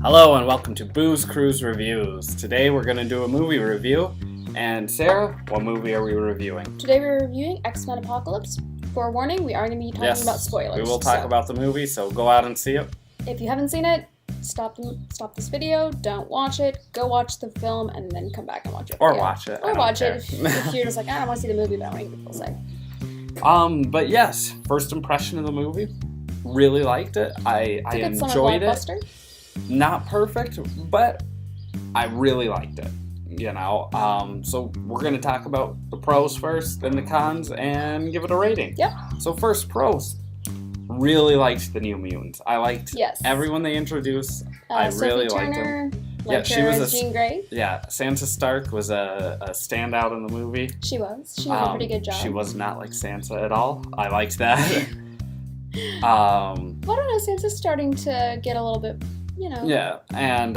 Hello and welcome to Booze Cruise Reviews. Today we're going to do a movie review. And Sarah, what movie are we reviewing? Today we're reviewing X-Men Apocalypse. Forewarning, we are going to be talking about spoilers. We will talk about the movie, so go out and see it. If you haven't seen it, stop this video, don't watch it, go watch the film, and then come back and watch it. Or watch it. Or watch it if you're just like, I don't want to see the movie, but I want to hear what people say. But yes, first impression of the movie, really liked it. I enjoyed it. Not perfect, but I really liked it. So we're going to talk about the pros first, then the cons, and give it a rating. Yep. So first, pros. Really liked the New Mutants. I liked everyone they introduced. I really liked them. She was Jean Grey. Yeah, Sansa Stark was a standout in the movie. She was. She did a pretty good job. She was not like Sansa at all. I liked that. I don't know. Sansa's starting to get a little bit... Yeah, and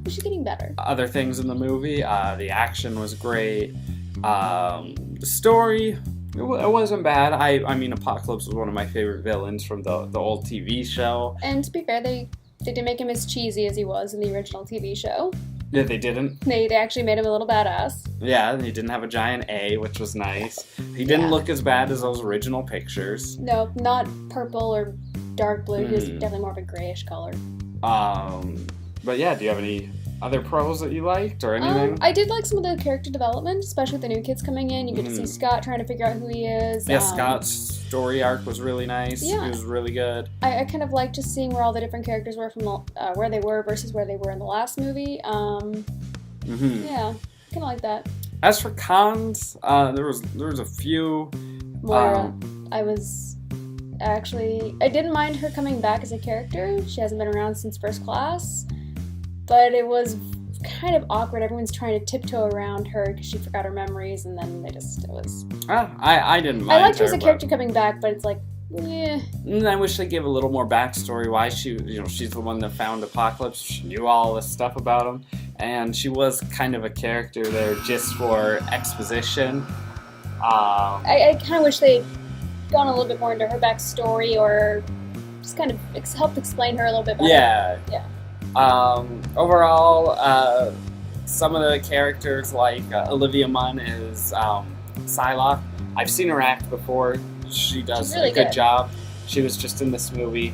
she's getting better. Other things in the movie, the action was great. The story, it wasn't bad. I mean, Apocalypse was one of my favorite villains from the old TV show. And to be fair, they didn't make him as cheesy as he was in the original TV show. Yeah, they didn't. They actually made him a little badass. Yeah, he didn't have a giant A, which was nice. He didn't look as bad as those original pictures. No, not purple or dark blue. He was definitely more of a grayish color. But yeah, do you have any other pros that you liked or anything? I did like some of the character development, especially with the new kids coming in. You get to see Scott trying to figure out who he is. Yeah, Scott's story arc was really nice. Yeah. He was really good. I kind of liked just seeing where all the different characters were from where they were versus where they were in the last movie. Yeah, kind of like that. As for cons, there was a few. Moira, I didn't mind her coming back as a character. She hasn't been around since First Class, but it was kind of awkward. Everyone's trying to tiptoe around her because she forgot her memories, and then it was... I didn't mind I liked her as a character coming back, but it's like, yeah. I wish they gave a little more backstory why she's the one that found Apocalypse. She knew all this stuff about him, and she was kind of a character there just for exposition. I kind of wish they'd gone a little bit more into her backstory, or just kind of helped explain her a little bit better. Yeah. Overall, some of the characters, like Olivia Munn is Psylocke. I've seen her act before. She does a good job. She was just in this movie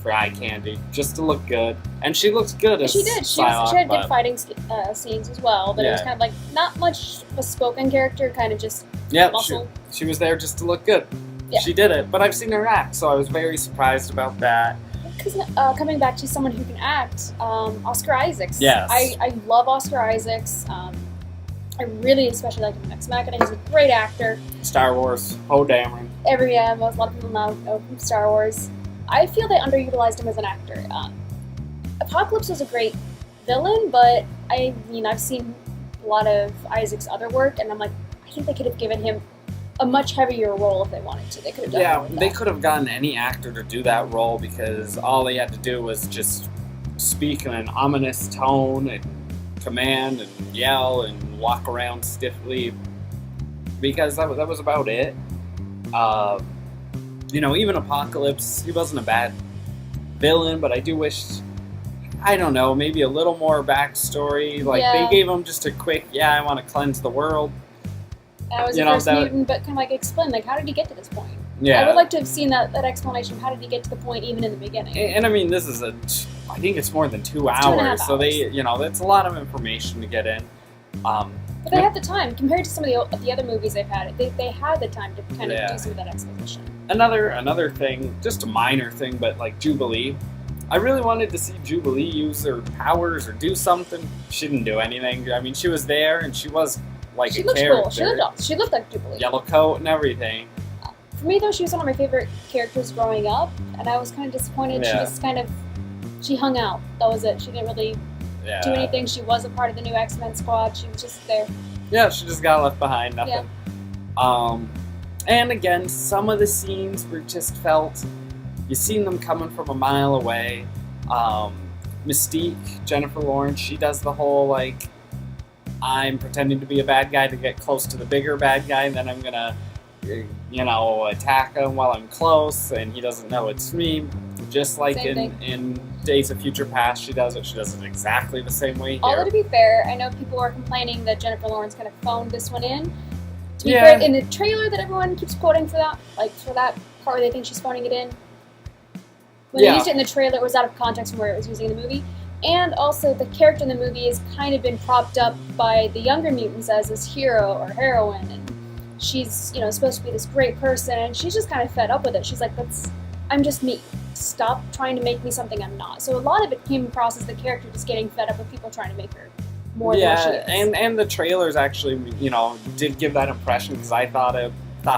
for eye candy, just to look good. And she looks good as Psylocke. She had good fighting scenes as well, but it was kind of like not much of a spoken character, kind of just muscle. She was there just to look good. Yeah. She did it, but I've seen her act, so I was very surprised about that. Because coming back to someone who can act, Oscar Isaacs. Yes. I love Oscar Isaacs. I really especially like him in Ex Machina. He's a great actor. Star Wars, Poe Dameron. A lot of people now know from Star Wars. I feel they underutilized him as an actor. Apocalypse was a great villain, but I've seen a lot of Isaac's other work, and I'm like, I think they could have given him a much heavier role if they wanted to. They could have done more with that. They could have gotten any actor to do that role because all they had to do was just speak in an ominous tone and command and yell and walk around stiffly, because that was about it. Even Apocalypse, he wasn't a bad villain, but I do wish, I don't know, maybe a little more backstory. They gave him just a quick, I want to cleanse the world. I was the first mutant, but kind of explain, how did he get to this point? Yeah. I would like to have seen that explanation of how did he get to the point even in the beginning. And I mean, this is I think it's more than 2 hours, so that's a lot of information to get in. But they have the time, compared to some of the other movies they've had. They had the time to kind of do some of that exposition. Another thing, just a minor thing, but like Jubilee. I really wanted to see Jubilee use her powers or do something. She didn't do anything. I mean, she was there, and she was like a character. Cool. She looked like Jubilee. Yellow coat and everything. For me, though, she was one of my favorite characters growing up, and I was kind of disappointed. Yeah. She hung out. That was it. She didn't really do anything. She was a part of the new X-Men squad. She was just there. Yeah, she just got left behind. Nothing. Yeah. And again, some of the scenes were just felt... You seen them coming from a mile away. Mystique, Jennifer Lawrence, she does the whole, I'm pretending to be a bad guy to get close to the bigger bad guy, and then I'm gonna, attack him while I'm close, and he doesn't know it's me. Just like in Days of Future Past, she does it exactly the same way here. Although, to be fair, I know people are complaining that Jennifer Lawrence kind of phoned this one in. To be fair, in the trailer that everyone keeps quoting for that part where they think she's phoning it in, when they used it in the trailer, it was out of context from where it was using in the movie. And also, the character in the movie has kind of been propped up by the younger mutants as this hero or heroine, and she's, supposed to be this great person, and she's just kind of fed up with it. She's like, I'm just me. Stop trying to make me something I'm not. So a lot of it came across as the character just getting fed up with people trying to make her more than what she is. And the trailers actually, did give that impression, because I thought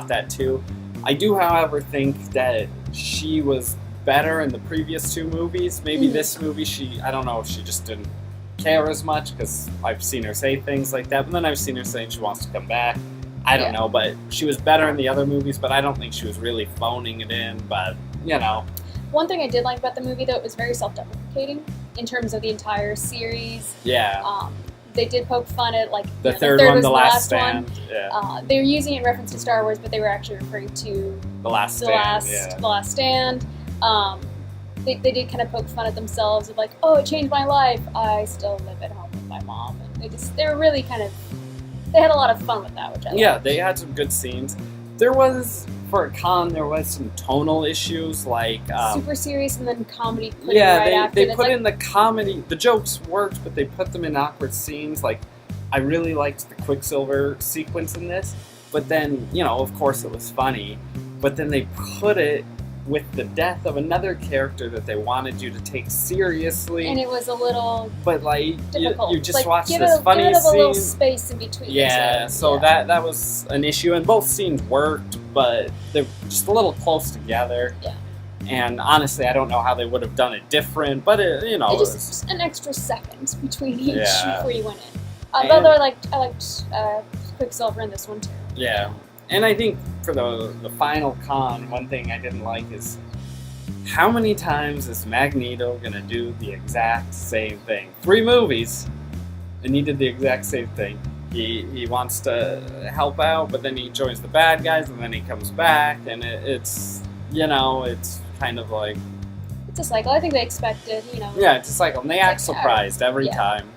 that too. I do, however, think that she was better in the previous two movies. Maybe this movie, I don't know if she just didn't care as much, because I've seen her say things like that, but then I've seen her saying she wants to come back. I don't know, but she was better in the other movies, but I don't think she was really phoning it in, but, One thing I did like about the movie, though, it was very self-deprecating in terms of the entire series. Yeah. They did poke fun at, the third one, The Last Stand. One. Yeah. They were using it in reference to Star Wars, but they were actually referring to The Last Stand. They did kind of poke fun at themselves of it changed my life. I still live at home with my mom. And they were really they had a lot of fun with that, which I liked. Yeah, they had some good scenes. For a con, there was some tonal issues, super serious and then comedy. They put in the comedy. The jokes worked, but they put them in awkward scenes. I really liked the Quicksilver sequence in this, but then, of course it was funny, but then they put it with the death of another character that they wanted you to take seriously. And it was a little difficult. You just watched this funny scene. Give it a little space in between. That was an issue, and both scenes worked, but they're just a little close together. Yeah. And honestly, I don't know how they would have done it different, but it just an extra second between each before you went in. Although I liked Quicksilver in this one too. Yeah. And I think for the final con, one thing I didn't like is how many times is Magneto going to do the exact same thing? 3 movies, and he did the exact same thing. He wants to help out, but then he joins the bad guys, and then he comes back, and it's kind of like... It's a cycle. I think they expected, Yeah, it's a cycle, and they act surprised every time.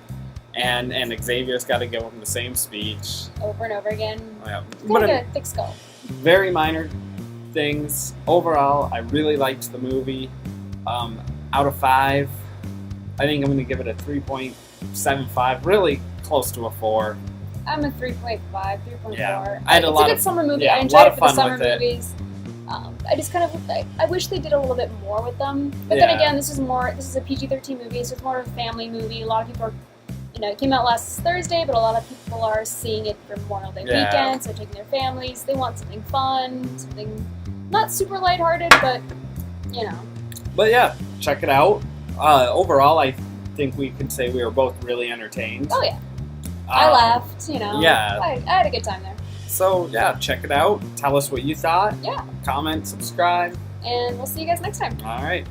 And Xavier's got to give him the same speech over and over again. Yeah. But a thick skull. Very minor things. Overall, I really liked the movie. Out of 5, I think I'm going to give it a 3.75. Really close to a 4. I'm a 3.5, 3.4. Yeah. It's a good summer movie. I enjoyed it for the summer movies. I just I wish they did a little bit more with them. But then again, this is a PG-13 movie, so it's more of a family movie. A lot of people are. It came out last Thursday, but a lot of people are seeing it for Memorial Day weekend, so taking their families. They want something fun, something not super lighthearted, but, But yeah, check it out. Overall, I think we could say we were both really entertained. Oh, yeah. I laughed, Yeah. I had a good time there. So, yeah, check it out. Tell us what you thought. Yeah. Comment, subscribe. And we'll see you guys next time. All right.